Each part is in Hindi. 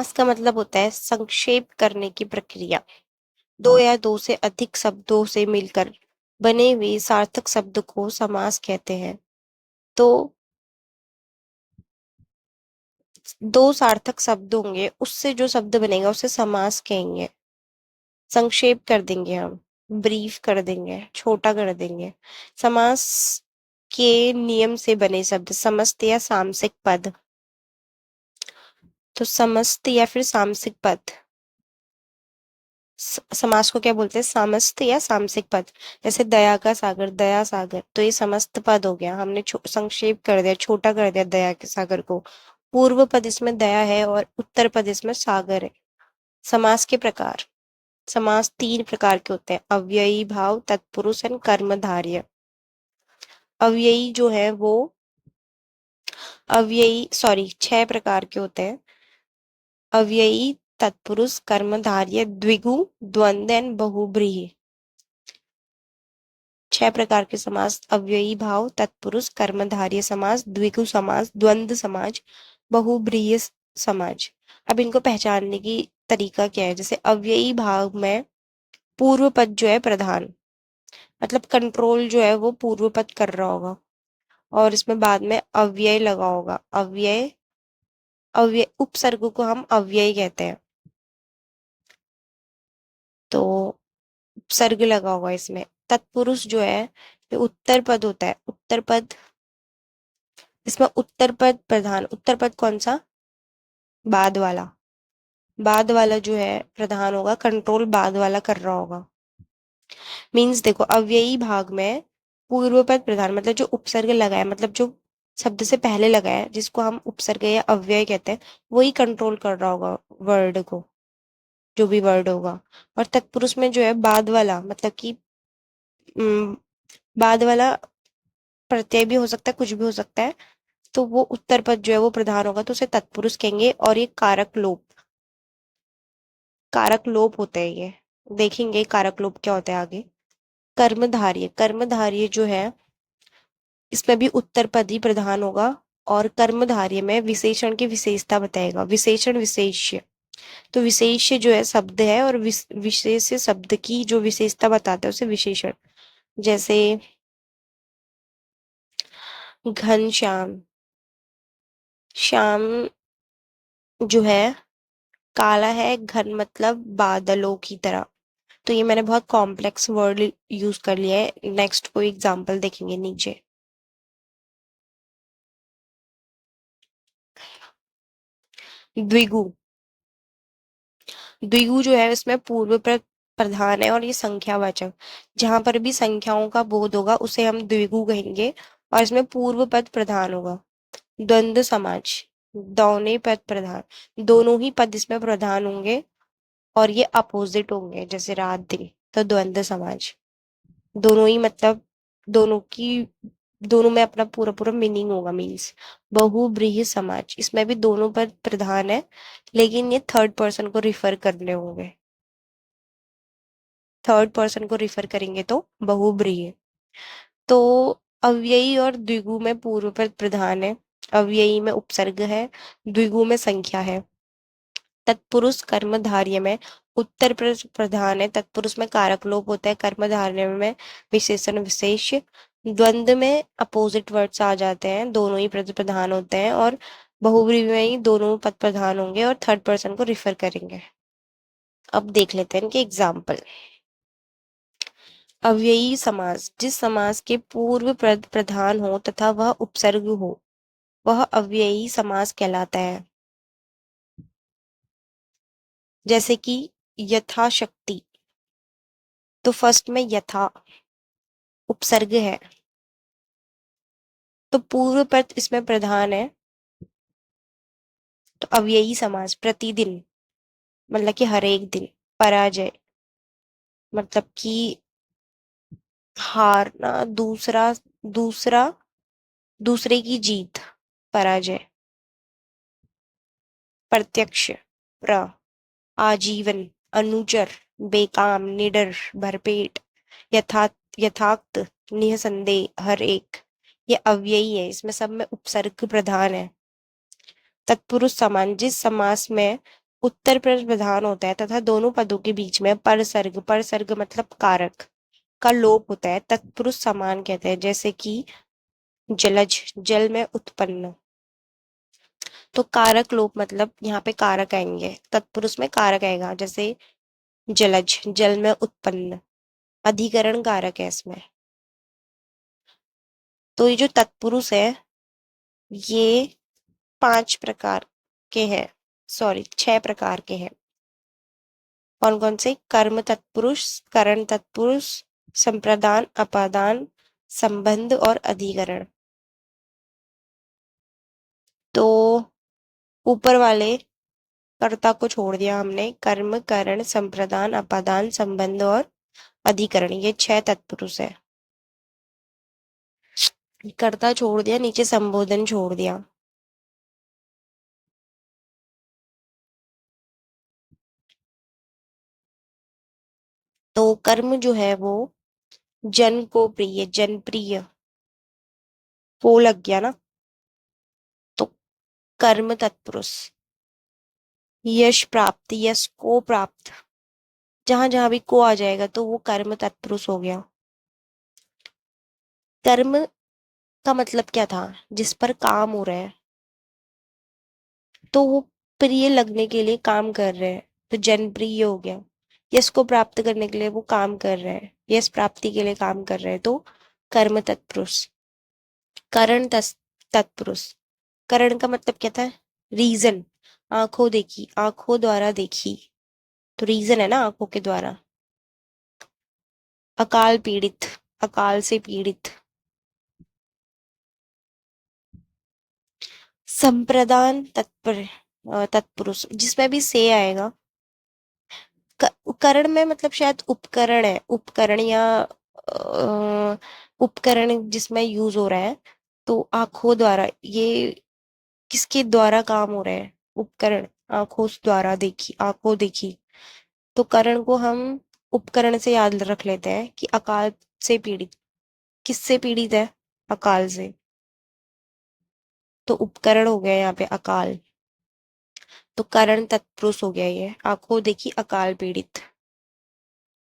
इसका मतलब होता है संक्षेप करने की प्रक्रिया। दो या दो से अधिक शब्दों से मिलकर बने हुए सार्थक शब्द को समास कहते हैं। तो दो सार्थक शब्द होंगे, उससे जो शब्द बनेगा उसे समास कहेंगे। संक्षेप कर देंगे हम, ब्रीफ कर देंगे, छोटा कर देंगे। समास के नियम से बने शब्द समस्त या सामसिक पद। तो समस्त या फिर सामसिक पद, समास को क्या बोलते हैं? समस्त या सामसिक पद। जैसे दया का सागर, दया सागर, तो ये समस्त पद हो गया। हमने संक्षेप कर दिया, छोटा कर दिया दया के सागर को। पूर्व पद इसमें दया है और उत्तर पद इसमें सागर है। समास के प्रकार, समास तीन प्रकार के होते हैं: अव्ययी भाव, तत्पुरुष एंड कर्मधारय। अव्ययी जो है वो, अव्ययी सॉरी, छह प्रकार के होते हैं: अव्ययी, तत्पुरुष, कर्मधारय, द्विगु, द्वंद्व एंड बहुब्रीहि। छह प्रकार के समास: अव्ययी भाव, तत्पुरुष, कर्मधारय समास, द्विगु समास, द्वंद्व समाज, बहुब्रीहि समाज। अब इनको पहचानने की तरीका क्या है? जैसे अव्ययी भाव में पूर्व पद जो है प्रधान, मतलब कंट्रोल जो है वो पूर्व पद कर रहा होगा, और इसमें बाद में अव्यय लगा होगा। अव्यय, अव्यय उपसर्ग को हम अव्यय कहते हैं। तो उपसर्ग लगा होगा इसमें। तत्पुरुष जो है ये उत्तर पद होता है। उत्तर पद, इसमें उत्तर पद प्रधान। उत्तर पद कौन सा? बाद वाला। बाद वाला जो है प्रधान होगा, कंट्रोल बाद वाला कर रहा होगा। मीन्स देखो, अव्ययी भाग में पूर्व पद प्रधान, मतलब जो उपसर्ग लगा है, मतलब जो शब्द से पहले लगा है, जिसको हम उपसर्ग या अव्यय कहते हैं, वही कंट्रोल कर रहा होगा वर्ड को, जो भी वर्ड होगा। और तत्पुरुष में जो है बाद वाला, मतलब कि अम, बाद वाला प्रत्यय भी हो सकता है, कुछ भी हो सकता है। तो वो उत्तर पद जो है वो प्रधान होगा, तो उसे तत्पुरुष कहेंगे। और ये कारक लोप, कारक लोप होते हैं ये। देखेंगे कारक लोप क्या होता है आगे। कर्मधारय, कर्मधारय जो है इसमें भी उत्तर पद ही प्रधान होगा। और कर्मधारय में विशेषण की विशेषता बताएगा। विशेषण विशेष्य, तो विशेष्य जो है शब्द है, और विशेष शब्द की जो विशेषता बताता है उसे विशेषण। जैसे घनश्याम, श्याम जो है काला है, घन मतलब बादलों की तरह। तो ये मैंने बहुत कॉम्प्लेक्स वर्ड यूज कर लिया है। नेक्स्ट कोई एग्जांपल देखेंगे नीचे। द्विगु, द्विगु जो है इसमें पूर्व प्रधान है, और ये संख्यावाचक। जहां पर भी संख्याओं का बोध होगा उसे हम द्विगु कहेंगे, और इसमें पूर्व पद प्रधान होगा। द्वंद्व समाज, दोनों पद प्रधान, दोनों ही पद इसमें प्रधान होंगे, और ये अपोजिट होंगे, जैसे रात दिन। तो द्वंद्व समाज, दोनों ही मतलब दोनों की, दोनों में अपना पूरा पूरा मीनिंग होगा। मीन्स बहुब्रीहि समाज, इसमें भी दोनों पद प्रधान है, लेकिन ये थर्ड पर्सन को रिफर करने होंगे। थर्ड पर्सन को रिफर करेंगे तो बहुब्रीहि। तो अव्ययी और द्विगु में पूर्व पद प्रधान है, अव्ययी में उपसर्ग है, द्विगु में संख्या है। तत्पुरुष कर्मधारय में उत्तर प्रधान है, तत्पुरुष में कारक लोप होता है, कर्मधारय में विशेषण विशेष। द्वंद्व में अपोजिट वर्ड्स आ जाते हैं, दोनों ही पद प्रधान होते हैं, और बहुव्रीहि में ही दोनों पद प्रधान होंगे और थर्ड पर्सन को रिफर करेंगे। अब देख लेते हैं इनके एग्जाम्पल। अव्ययी समास, जिस समास के पूर्व पद प्रधान हो तथा वह उपसर्ग हो, वह अव्ययी समास कहलाता है। जैसे कि यथाशक्ति, तो फर्स्ट में यथा उपसर्ग है, तो पूर्व पद इसमें प्रधान है, तो अव्ययी समास। प्रतिदिन मतलब कि हर एक दिन। पराजय मतलब कि हारना, दूसरा, दूसरा, दूसरे की जीत, पराजय। प्रत्यक्ष, प्र, आजीवन, अनुचर, बेकाम, निडर, भरपेट, यथा, यथार्थ, निसंदेह, हर एक। ये अव्ययी है, इसमें सब में उपसर्ग प्रधान है। तत्पुरुष समान, जिस समास में उत्तर पर प्रधान होता है तथा दोनों पदों के बीच में परसर्ग, परसर्ग मतलब कारक का लोप होता है, तत्पुरुष समान कहते हैं। जैसे कि जलज, जल में उत्पन्न। तो कारक लोप मतलब यहाँ पे कारक आएंगे, तत्पुरुष में कारक आएगा। जैसे जलज, जल में उत्पन्न, अधिकरण कारक है इसमें। तो ये जो तत्पुरुष है ये 5 प्रकार के हैं, सॉरी 6 प्रकार के हैं। कौन कौन से? कर्म तत्पुरुष, करण तत्पुरुष, संप्रदान, अपादान, संबंध और अधिकरण। तो ऊपर वाले कर्ता को छोड़ दिया हमने, कर्म, करण, संप्रदान, अपादान, संबंध और अधिकरण, ये 6 तत्पुरुष है। कर्ता छोड़ दिया, नीचे संबोधन छोड़ दिया। तो कर्म जो है वो जन को प्रिय, जनप्रिय, को लग गया ना, तो कर्म तत्पुरुष। यश प्राप्त, यश को प्राप्त, जहां जहां भी को आ जाएगा तो वो कर्म तत्पुरुष हो गया। कर्म का मतलब क्या था? जिस पर काम हो रहा है, तो वो प्रिय लगने के लिए काम कर रहे हैं, तो जनप्रिय हो गया। यश को प्राप्त करने के लिए वो काम कर रहे हैं, यश प्राप्ति के लिए काम कर रहे हैं, तो कर्म तत्पुरुष। करण तत्पुरुष, करण का मतलब क्या था? रीजन, आंखों देखी, आंखों द्वारा देखी, तो रीजन है ना आंखों के द्वारा। अकाल पीड़ित, अकाल से पीड़ित। संप्रदान तत्पुरुष, जिसमें भी से आएगा। करण में मतलब शायद उपकरण है, उपकरण या उपकरण जिसमें यूज हो रहा है। तो आंखों द्वारा, ये किसके द्वारा काम हो रहा है? उपकरण, आंखों द्वारा देखी, आंखों देखी। तो करण को हम उपकरण से याद रख लेते हैं कि अकाल से पीड़ित, किससे पीड़ित है? अकाल से। तो उपकरण हो गया यहाँ पे अकाल। तो करण तत्पुरुष हो गया ये, आंखों देखी, अकाल पीड़ित।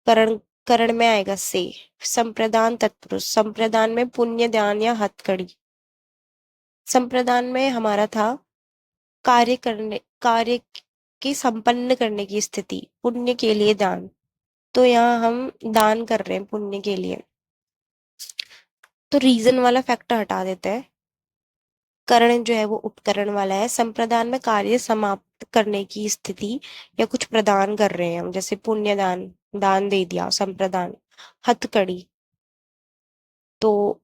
करण, करण में आएगा से। संप्रदान तत्पुरुष, संप्रदान में पुण्य दान या हथकड़ी। संप्रदान में हमारा था कार्य करने, कार्य की संपन्न करने की स्थिति, पुण्य के लिए दान। तो यहाँ हम दान कर रहे हैं पुण्य के लिए, तो रीजन वाला फैक्टर हटा देते हैं। करण जो है वो उपकरण वाला है। संप्रदान में कार्य समाप्त करने की स्थिति या कुछ प्रदान कर रहे हैं हम, जैसे पुण्य दान, दान दे दिया, संप्रदान। हथकड़ी, तो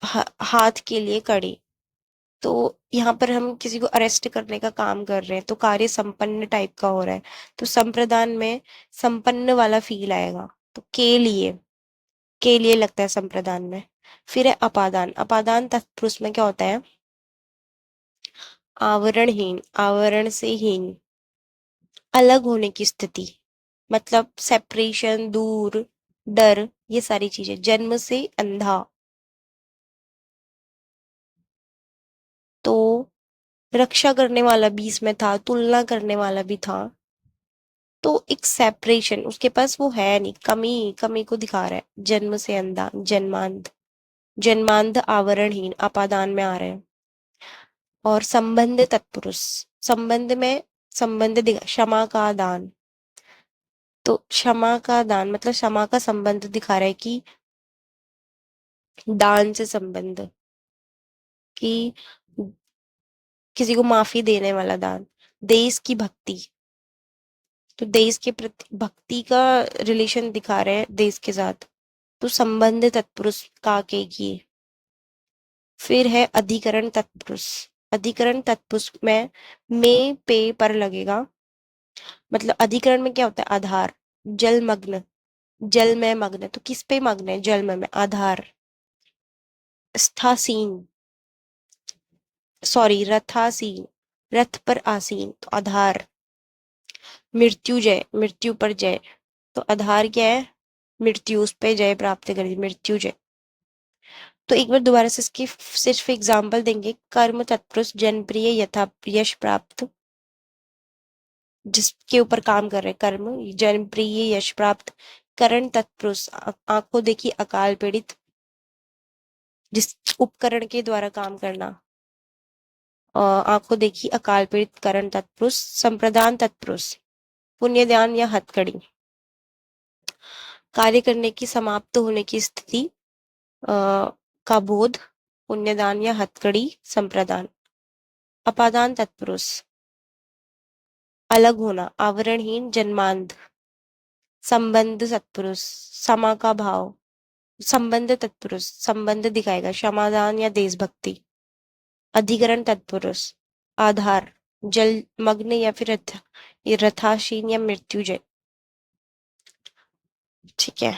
हाथ के लिए कड़ी। तो यहाँ पर हम किसी को अरेस्ट करने का काम कर रहे हैं, तो कार्य संपन्न टाइप का हो रहा है, तो संप्रदान में संपन्न वाला फील आएगा। तो के लिए लगता है संप्रदान में। फिर है अपादान, अपादान तत्पुरुष में क्या होता है? आवरणहीन, आवरण से हीन, अलग होने की स्थिति, मतलब सेपरेशन, दूर, डर, ये सारी चीजें। जन्म से अंधा, तो रक्षा करने वाला भी इसमें था, तुलना करने वाला भी था। तो एक सेपरेशन उसके पास वो है नहीं, कमी, कमी को दिखा रहा है। जन्म से अंधा, जन्मांध, जन्मांध आवरणहीन, अपादान में आ रहे हैं। और संबंध तत्पुरुष, संबंध में संबंध दिखा, क्षमा का दान। तो क्षमा का दान मतलब क्षमा का संबंध दिखा रहा है कि दान से संबंध, कि किसी को माफी देने वाला दान। देश की भक्ति, तो देश के प्रति भक्ति का रिलेशन दिखा रहे हैं देश के साथ, तो संबंध तत्पुरुष का के किए। फिर है अधिकरण तत्पुरुष, अधिकरण तत्पुरुष में पे पर लगेगा। मतलब अधिकरण में क्या होता है? आधार, जलमग्न, जल में मग्न, तो किस पे मग्न है? जल में आधार। स्थासीन, सॉरी रथासीन, रथ पर आसीन, तो आधार। मृत्युजय, मृत्यु पर जय, तो आधार क्या है? मृत्यु, उस पे जय प्राप्त करेगी, मृत्युजय। तो एक बार दोबारा से इसकी सिर्फ एग्जाम्पल देंगे। कर्म तत्पुरुष, जनप्रिय, यथा यश प्राप्त, जिसके ऊपर काम कर रहे हैं, कर्म, जनप्रिय, यश प्राप्त। करण तत्पुरुष, आंखों देखी अकाल पीड़ित, जिस उपकरण के द्वारा काम करना, आंखों देखी अकाल पीड़ित करण तत्पुरुष। संप्रदान तत्पुरुष, पुण्यदान या हथकड़ी, कार्य करने की समाप्त होने की स्थिति का बोध, पुण्यदान या हथकड़ी, संप्रदान। अपादान तत्पुरुष, अलग होना, आवरणहीन, जन्मांध। संबंध तत्पुरुष, समा का भाव, संबंध तत्पुरुष, संबंध दिखाएगा, क्षमादान या देशभक्ति। अधिकरण तत्पुरुष, आधार, जल मग्न या फिर रथासीन या मृत्युजय। ठीक है,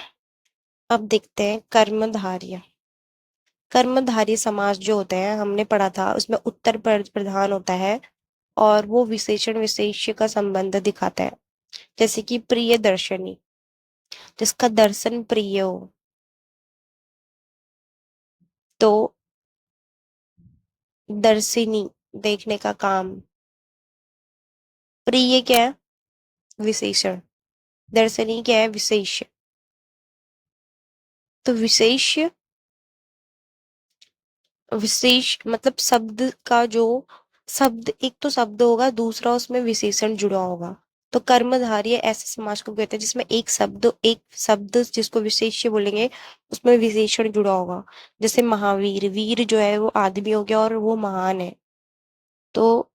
अब देखते हैं कर्मधार्य। कर्मधार्य समास जो होते हैं, हमने पढ़ा था, उसमें उत्तर प्रधान होता है और वो विशेषण विशेष्य का संबंध दिखाता है। जैसे कि प्रिय दर्शनी, जिसका दर्शन प्रिय हो, तो दर्शिनी, देखने का काम। प्रिय क्या है? विशेषण। दर्शनी क्या है? विशेष्य। तो विशेष्य, विशेष मतलब शब्द का जो शब्द, एक तो शब्द होगा, दूसरा उसमें विशेषण जुड़ा होगा। तो कर्मधारय ऐसे समाज को कहते हैं जिसमें एक शब्द जिसको विशेष्य बोलेंगे, उसमें विशेषण जुड़ा होगा। जैसे महावीर, वीर जो है वो आदमी हो गया और वो महान है, तो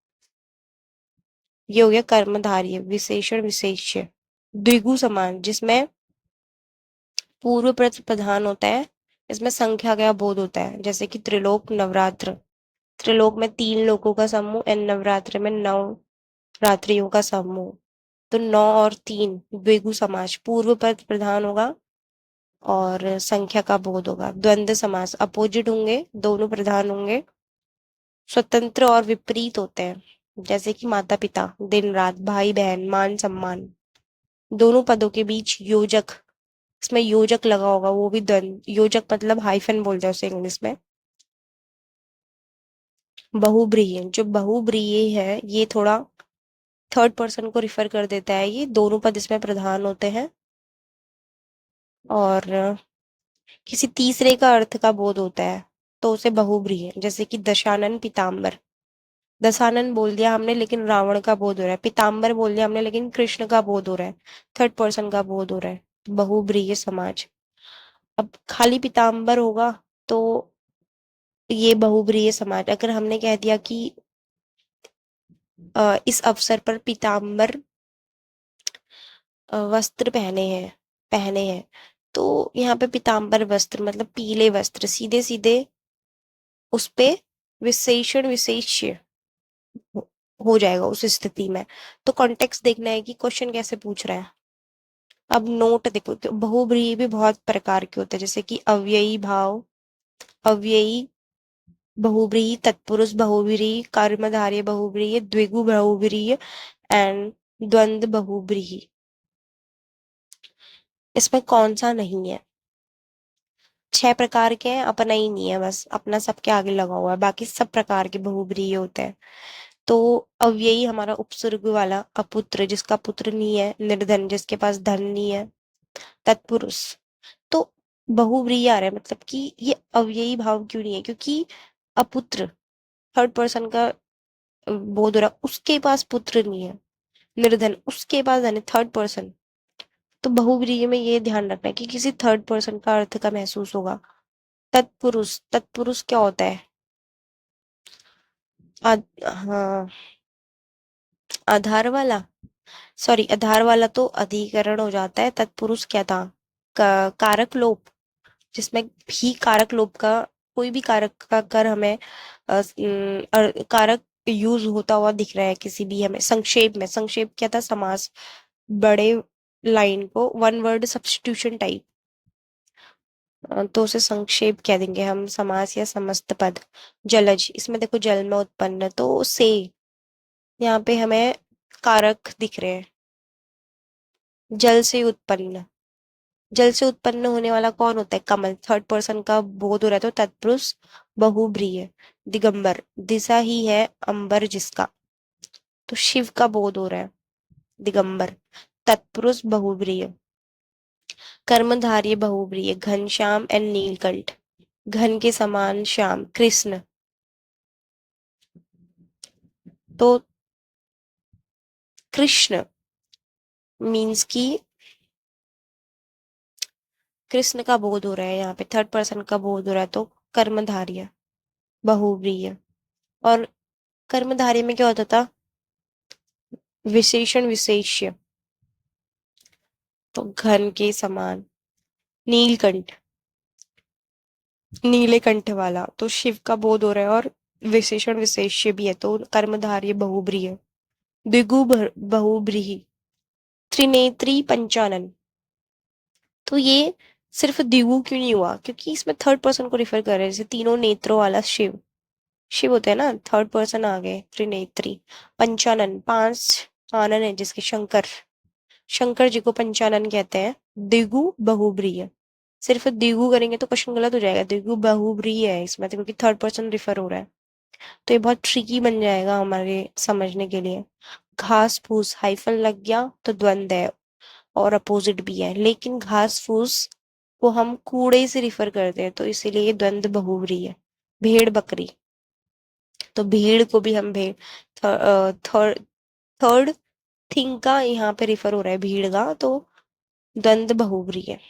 ये हो गया कर्मधारय, विशेषण विशेष्य। द्विगु समान, जिसमें पूर्व प्रधान होता है, इसमें संख्या का बोध होता है। जैसे कि त्रिलोक, नवरात्र। त्रिलोक में 3 लोकों का समूह एंड नवरात्र में 9 रात्रियों का समूह। तो 9 और 3 द्विगु समास, पूर्व पद प्रधान होगा और संख्या का बोध होगा। द्वंद्व समास, अपोजिट होंगे, दोनों प्रधान होंगे। स्वतंत्र और विपरीत होते हैं, जैसे कि माता पिता, दिन रात, भाई बहन, मान सम्मान। दोनों पदों के बीच योजक, इसमें योजक लगा होगा, वो भी द्वंद। योजक मतलब हाइफन बोलते हैं उसे इंग्लिश में। बहुब्रीहि, जो बहुब्रीहि है ये थोड़ा थर्ड पर्सन को रिफर कर देता है। ये दोनों पद इसमें प्रधान होते हैं और किसी तीसरे का अर्थ का बोध होता है, तो उसे बहुब्रीहि है। जैसे कि दशानन पीताम्बर, दशानन बोल दिया हमने लेकिन रावण का बोध हो रहा है, पीताम्बर बोल दिया हमने लेकिन कृष्ण का बोध हो रहा है, थर्ड पर्सन का बोध हो रहा है। बहुब्रीहि समाज। अब खाली पीताम्बर होगा तो ये बहुब्रीहि समाज। अगर हमने कह दिया कि इस अवसर पर पीताम्बर वस्त्र पहने हैं, तो यहाँ पे पीताम्बर वस्त्र मतलब पीले वस्त्र, सीधे सीधे उस पे विशेषण विशेष्य हो जाएगा उस स्थिति में। तो कॉन्टेक्स्ट देखना है कि क्वेश्चन कैसे पूछ रहा है। अब नोट देखो, तो बहुब्रीहि भी बहुत प्रकार के होते हैं, जैसे कि अव्ययी भाव, अव्ययी बहुब्रीहि, तत्पुरुष बहुब्रीहि, कर्मधारय बहुब्रीहि, द्विगु बहुब्रीहि एंड द्वंद्व बहुब्रीहि। इसमें कौन सा नहीं है? 6 प्रकार के हैं, अपना ही नहीं है, बस अपना सबके आगे लगा हुआ है, बाकी सब प्रकार के बहुब्रीहि होते हैं। तो अव्ययी हमारा उपसर्ग वाला, अपुत्र जिसका पुत्र नहीं है, निर्धन जिसके पास धन नहीं है, तत्पुरुष। तो बहुव्रीहि आ रहा है, मतलब कि ये अव्ययी भाव क्यों नहीं है? क्योंकि अपुत्र थर्ड पर्सन का बोध हो रहा, उसके पास पुत्र नहीं है। निर्धन, उसके पास धन है, थर्ड पर्सन। तो बहुव्रीहि में ये ध्यान रखना है कि किसी थर्ड पर्सन का अर्थ का महसूस होगा। तत्पुरुष, तत्पुरुष क्या होता है? हाँ, आधार वाला, सॉरी, आधार वाला तो अधिकरण हो जाता है। तत्पुरुष क्या था? कारक लोप, जिसमें भी कारक लोप का, कोई भी कारक का कर हमें कारक यूज होता हुआ दिख रहा है किसी भी हमें। संक्षेप में, संक्षेप क्या था? समास, बड़े लाइन को वन वर्ड सब्स्टिट्यूशन टाइप, तो उसे संक्षेप कह देंगे हम, समास या समस्त पद। जलज, इसमें देखो जल में उत्पन्न, तो से यहाँ पे हमें कारक दिख रहे हैं। जल से उत्पन्न, जल से उत्पन्न होने वाला कौन होता है? कमल, थर्ड पर्सन का बोध हो रहा है, तो तत्पुरुष बहुब्रीहि। दिगंबर, दिशा ही है अंबर जिसका, तो शिव का बोध हो रहा है। दिगंबर। तत्पुरुष बहुब्रीहि, कर्मधारय बहुब्रीहि, घनश्याम एंड नीलकंठ। घन के समान श्याम कृष्ण। तो कृष्ण मीन्स की कृष्ण का बोध हो रहा है, यहाँ पे थर्ड पर्सन का बोध हो रहा है, तो कर्मधारय बहुव्रीहि। और कर्मधारय में क्या होता था? विशेषण विशेष्य, तो घन के समान। नीलकंठ, नीले कंठ वाला, तो शिव का बोध हो रहा है और विशेषण विशेष्य भी है, तो कर्मधारय बहुब्रीहि। बहुब्रीहि। त्रिनेत्री पंचानन, तो ये सिर्फ द्विगु क्यों नहीं हुआ? क्योंकि इसमें थर्ड पर्सन को रिफर कर रहे हैं, जैसे तीनों नेत्रों वाला शिव। शिव होते हैं ना, थर्ड पर्सन आ गए। त्रिनेत्री। पंचानन, पांच आनन है जिसके, शंकर। शंकर जी को पंचानन कहते हैं। द्विगु बहुब्रीहि, सिर्फ द्विगु करेंगे तो क्वेश्चन गलत हो जाएगा। द्विगु बहुब्रीहि है इसमें तो, क्योंकि थर्ड पर्सन रिफर हो रहा है, तो ये बहुत ट्रिकी बन जाएगा हमारे समझने के लिए। घास फूस हाइफन लग गया तो द्वंद है और अपोजिट भी है, लेकिन घास फूस को हम कूड़े से रिफर करते हैं, तो इसीलिए ये द्वंद बहुब्रीहि है। भेड़ बकरी, तो भीड़ को भी हम भेड़, थर्ड थर्ड थिंग का यहाँ पे रिफर हो रहा है भीड़ का, तो द्वंद बहुब्रीहि है।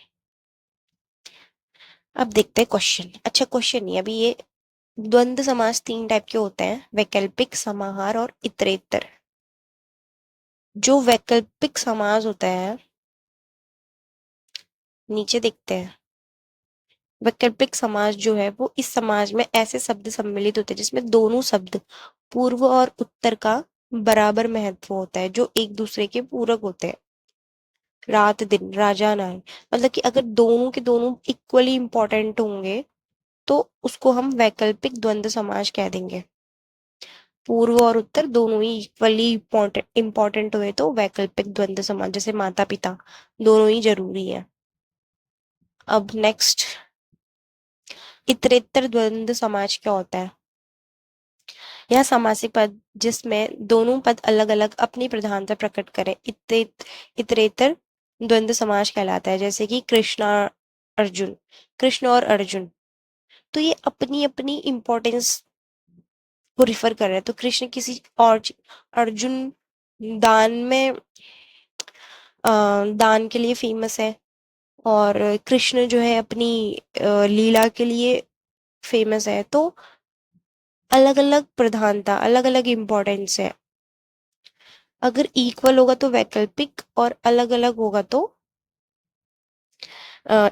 अब देखते हैं क्वेश्चन। अच्छा क्वेश्चन नहीं, अभी ये द्वंद्व समास तीन टाइप के होते हैं, वैकल्पिक, समाहार और इतरेतर। जो वैकल्पिक समास होता है, नीचे देखते हैं। वैकल्पिक समास जो है वो इस समाज में ऐसे शब्द सम्मिलित होते हैं जिसमें दोनों शब्द पूर्व और उत्तर का बराबर महत्व होता है, जो एक दूसरे के पूरक होते हैं। रात दिन, राजा नारी, मतलब कि अगर दोनों के दोनों इक्वली इंपॉर्टेंट होंगे तो उसको हम वैकल्पिक द्वंद्व समास कह देंगे। पूर्व और उत्तर दोनों ही इक्वली इंपॉर्टेंट हुए तो वैकल्पिक द्वंद्व समास, जैसे माता पिता दोनों ही जरूरी है। अब नेक्स्ट, इतरेतर द्वंद्व समास क्या होता है? यह समासिक पद जिसमें दोनों पद अलग अलग अपनी प्रधानता प्रकट करें, इतरेतर द्वंद्व समास कहलाता है। जैसे कि कृष्णा अर्जुन, कृष्ण और अर्जुन, तो ये अपनी अपनी इंपॉर्टेंस को रिफर कर रहे हैं। तो कृष्ण किसी और अर्जुन दान में दान के लिए फेमस है, और कृष्ण जो है अपनी लीला के लिए फेमस है, तो अलग अलग प्रधानता, अलग अलग इम्पोर्टेंस है। अगर इक्वल होगा तो वैकल्पिक, और अलग अलग होगा तो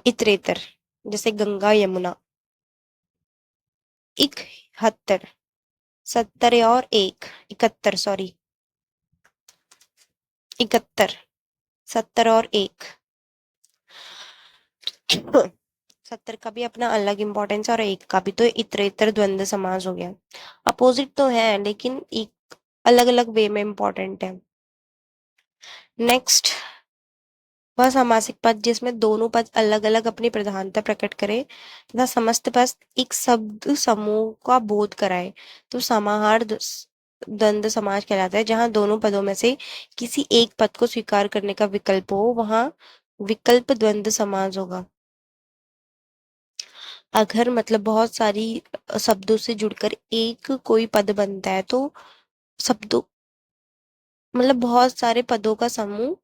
इतरेतर। जैसे गंगा यमुना। 71, 70 और एक, 71 सॉरी, 71, 70 और एक। 70 का भी अपना अलग इम्पोर्टेंस और एक का भी, तो इतरेतर द्वंद्व समास हो गया। अपोजिट तो है लेकिन एक अलग अलग वे में इम्पोर्टेंट है। नेक्स्ट, वह सामासिक पद जिसमें दोनों पद अलग अलग अपनी प्रधानता प्रकट करे तथा समस्त पद एक शब्द समूह का बोध कराए, तो समाहार द्वंद्व समास कहलाता है। जहां दोनों पदों में से किसी एक पद को स्वीकार करने का विकल्प हो, वहां विकल्प द्वंद्व समास होगा। अगर मतलब बहुत सारी शब्दों से जुड़कर एक कोई पद बनता है, तो शब्दों मतलब बहुत सारे पदों का समूह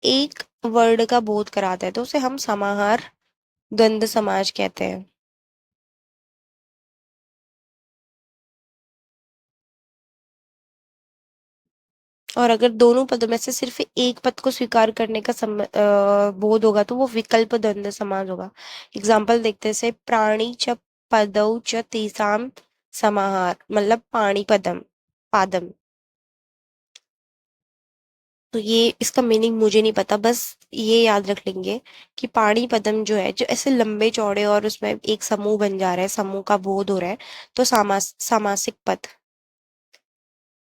एक वर्ड का बोध कराता है, तो उसे हम समाहार द्वंद्व समास कहते हैं। और अगर दोनों पदों में से सिर्फ एक पद को स्वीकार करने का बोध होगा, तो वो विकल्प द्वंद्व समास होगा। एग्जाम्पल देखते से, प्राणी च पदौ च तेसाम समाहार, मतलब पाणी पदम पादम। तो ये इसका मीनिंग मुझे नहीं पता, बस ये याद रख लेंगे कि पाणी पदम जो है, जो ऐसे लंबे चौड़े और उसमें एक समूह बन जा रहा है, समूह का बोध हो रहा है, तो सामासिक पद।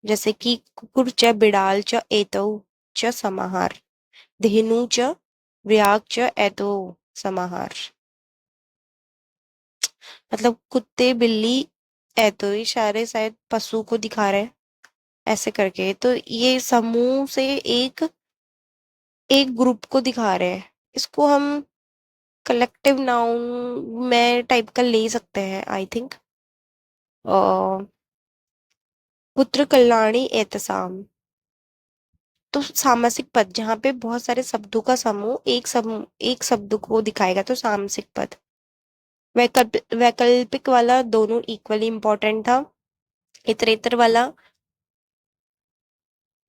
जैसे कि कुकुर च बिड़ाल च एतौ च समाहार, धेनु च व्याघ च एतौ समाहार। मतलब कुत्ते बिल्ली एतौ, इशारे शायद पशु को दिखा रहे हैं ऐसे करके, तो ये समूह से एक एक ग्रुप को दिखा रहे हैं, इसको हम कलेक्टिव नाउन में टाइप का ले सकते हैं आई थिंक। पुत्र कल्याणी एतसाम, तो सामासिक पद जहाँ पे बहुत सारे शब्दों का समूह एक शब्द को दिखाएगा तो सामासिक पद। वैकल्पिक वाला दोनों इक्वली इंपॉर्टेंट था। इतरेतर वाला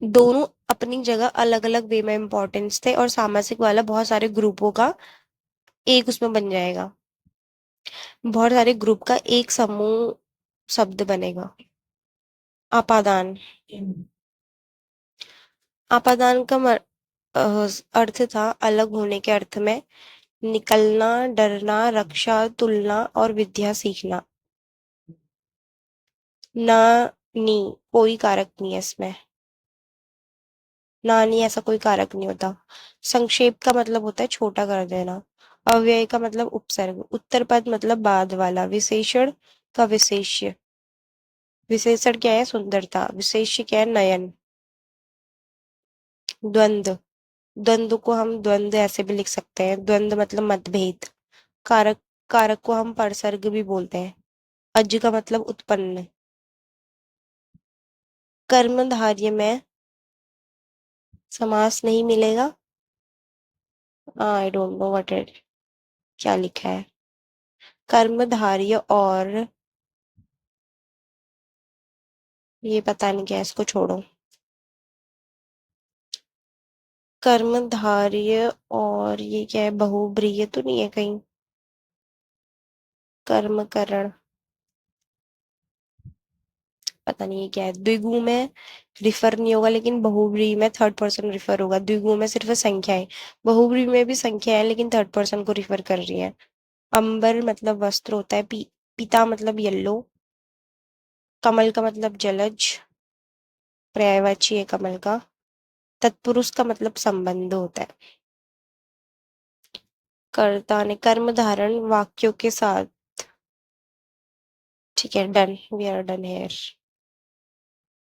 दोनों अपनी जगह अलग अलग वे में इंपॉर्टेंस थे, और सामासिक वाला बहुत सारे ग्रुपों का एक उसमें बन जाएगा, बहुत सारे ग्रुप का एक समूह शब्द बनेगा। आपादान, आपादान का अर्थ था अलग होने के अर्थ में, निकलना, डरना, रक्षा, तुलना और विद्या सीखना। ना, नी, कोई कारक नहीं है इसमें, ना नी ऐसा कोई कारक नहीं होता। संक्षेप का मतलब होता है छोटा कर देना। अव्यय का मतलब उपसर्ग। उत्तर पद मतलब बाद वाला। विशेषण का विशेष्य, विशेषण क्या है सुंदरता, विशेष्य क्या है नयन। द्वंद्व, द्वंद्व को हम द्वंद्व ऐसे भी लिख सकते हैं, द्वंद्व मतलब मतभेद। कारक, कारक को हम परसर्ग भी बोलते हैं। अज का मतलब उत्पन्न। कर्मधारय में समास नहीं मिलेगा। I don't know what it, क्या लिखा है। कर्मधारय और ये पता नहीं क्या है, इसको छोड़ो। कर्मधारय और ये क्या है, बहुब्रीहि तो नहीं है कहीं। कर्मकरण, पता नहीं ये क्या है। द्विगु में रिफर नहीं होगा, लेकिन बहुब्रीहि में थर्ड पर्सन रिफर होगा। द्विगु में सिर्फ संख्याएं, बहुब्रीहि में भी संख्या है लेकिन थर्ड पर्सन को रिफर कर रही है। अंबर मतलब वस्त्र होता है। पीता मतलब येलो। कमल का मतलब जलज, पर्यायवाची है कमल का। तत्पुरुष का मतलब संबंध होता है। कर्ता ने कर्म धारण वाक्यों के साथ। ठीक है, done, we are done hair.